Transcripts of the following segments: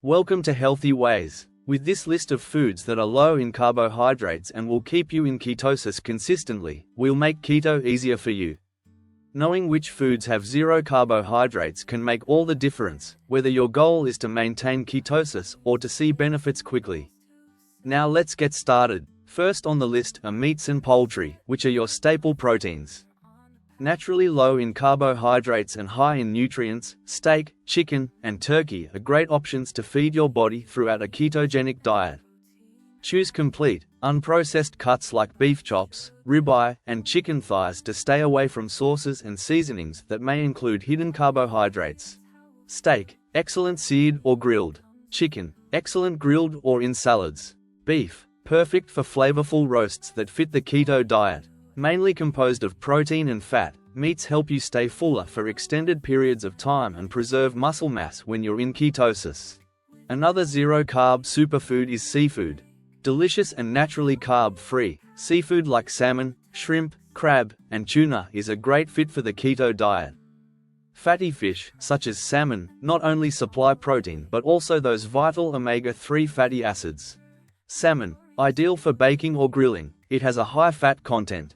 Welcome to Healthy Ways. With this list of foods that are low in carbohydrates and will keep you in ketosis consistently, we'll make keto easier for you. Knowing which foods have zero carbohydrates can make all the difference, whether your goal is to maintain ketosis or to see benefits quickly. Now let's get started. First on the list are meats and poultry, which are your staple proteins. Naturally low in carbohydrates and high in nutrients, steak, chicken, and turkey are great options to feed your body throughout a ketogenic diet. Choose complete, unprocessed cuts like beef chops, ribeye, and chicken thighs to stay away from sauces and seasonings that may include hidden carbohydrates. Steak, excellent seared or grilled. Chicken, excellent grilled or in salads. Beef, perfect for flavorful roasts that fit the keto diet. Mainly composed of protein and fat, meats help you stay fuller for extended periods of time and preserve muscle mass when you're in ketosis. Another zero-carb superfood is seafood. Delicious and naturally carb-free, seafood like salmon, shrimp, crab, and tuna is a great fit for the keto diet. Fatty fish, such as salmon, not only supply protein but also those vital omega-3 fatty acids. Salmon, ideal for baking or grilling, it has a high fat content.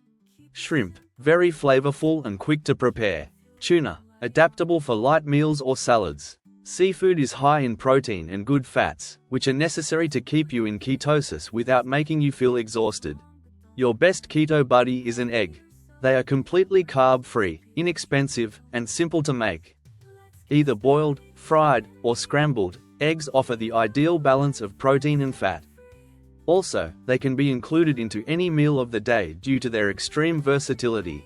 Shrimp, very flavorful and quick to prepare. Tuna, adaptable for light meals or salads. Seafood is high in protein and good fats, which are necessary to keep you in ketosis without making you feel exhausted. Your best keto buddy is an egg. They are completely carb-free, inexpensive, and simple to make. Either boiled, fried, or scrambled, eggs offer the ideal balance of protein and fat. Also, they can be included into any meal of the day due to their extreme versatility.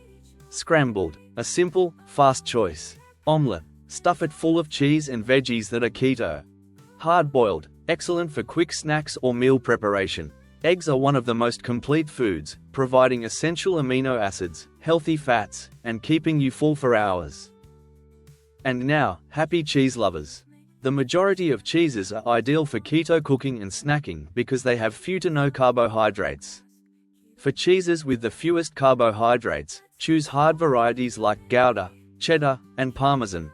Scrambled, a simple, fast choice. Omelette, stuff it full of cheese and veggies that are keto. Hard-boiled, excellent for quick snacks or meal preparation. Eggs are one of the most complete foods, providing essential amino acids, healthy fats, and keeping you full for hours. And now, happy cheese lovers. The majority of cheeses are ideal for keto cooking and snacking because they have few to no carbohydrates. For cheeses with the fewest carbohydrates, choose hard varieties like Gouda, cheddar, and Parmesan.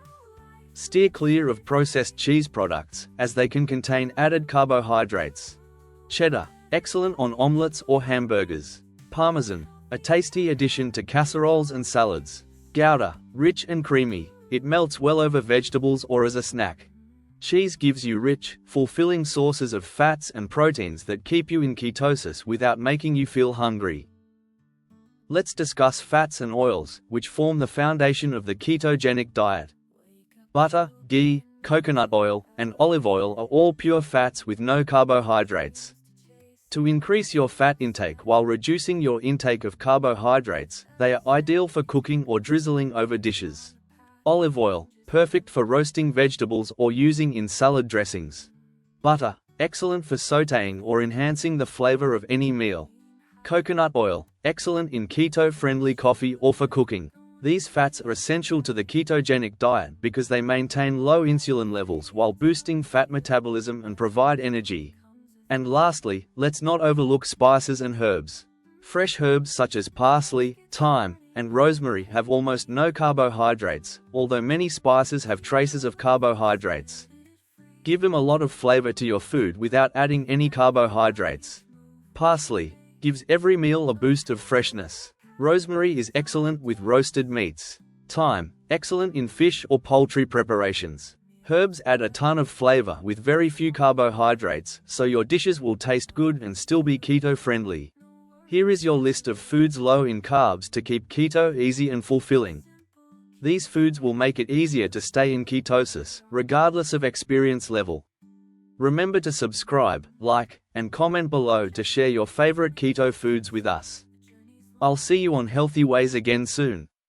Steer clear of processed cheese products, as they can contain added carbohydrates. Cheddar, excellent on omelettes or hamburgers. Parmesan, a tasty addition to casseroles and salads. Gouda, rich and creamy, it melts well over vegetables or as a snack. Cheese gives you rich, fulfilling sources of fats and proteins that keep you in ketosis without making you feel hungry. Let's discuss fats and oils, which form the foundation of the ketogenic diet. Butter, ghee, coconut oil, and olive oil are all pure fats with no carbohydrates. To increase your fat intake while reducing your intake of carbohydrates, they are ideal for cooking or drizzling over dishes. Olive oil, perfect for roasting vegetables or using in salad dressings. Butter, excellent for sautéing or enhancing the flavor of any meal. Coconut oil, excellent in keto-friendly coffee or for cooking. These fats are essential to the ketogenic diet because they maintain low insulin levels while boosting fat metabolism and provide energy. And lastly, let's not overlook spices and herbs. Fresh herbs such as parsley, thyme, and rosemary have almost no carbohydrates, although many spices have traces of carbohydrates. Give them a lot of flavor to your food without adding any carbohydrates. Parsley gives every meal a boost of freshness. Rosemary is excellent with roasted meats. Thyme, excellent in fish or poultry preparations. Herbs add a ton of flavor with very few carbohydrates, so your dishes will taste good and still be keto-friendly. Here is your list of foods low in carbs to keep keto easy and fulfilling. These foods will make it easier to stay in ketosis, regardless of experience level. Remember to subscribe, like, and comment below to share your favorite keto foods with us. I'll see you on Healthy Ways again soon.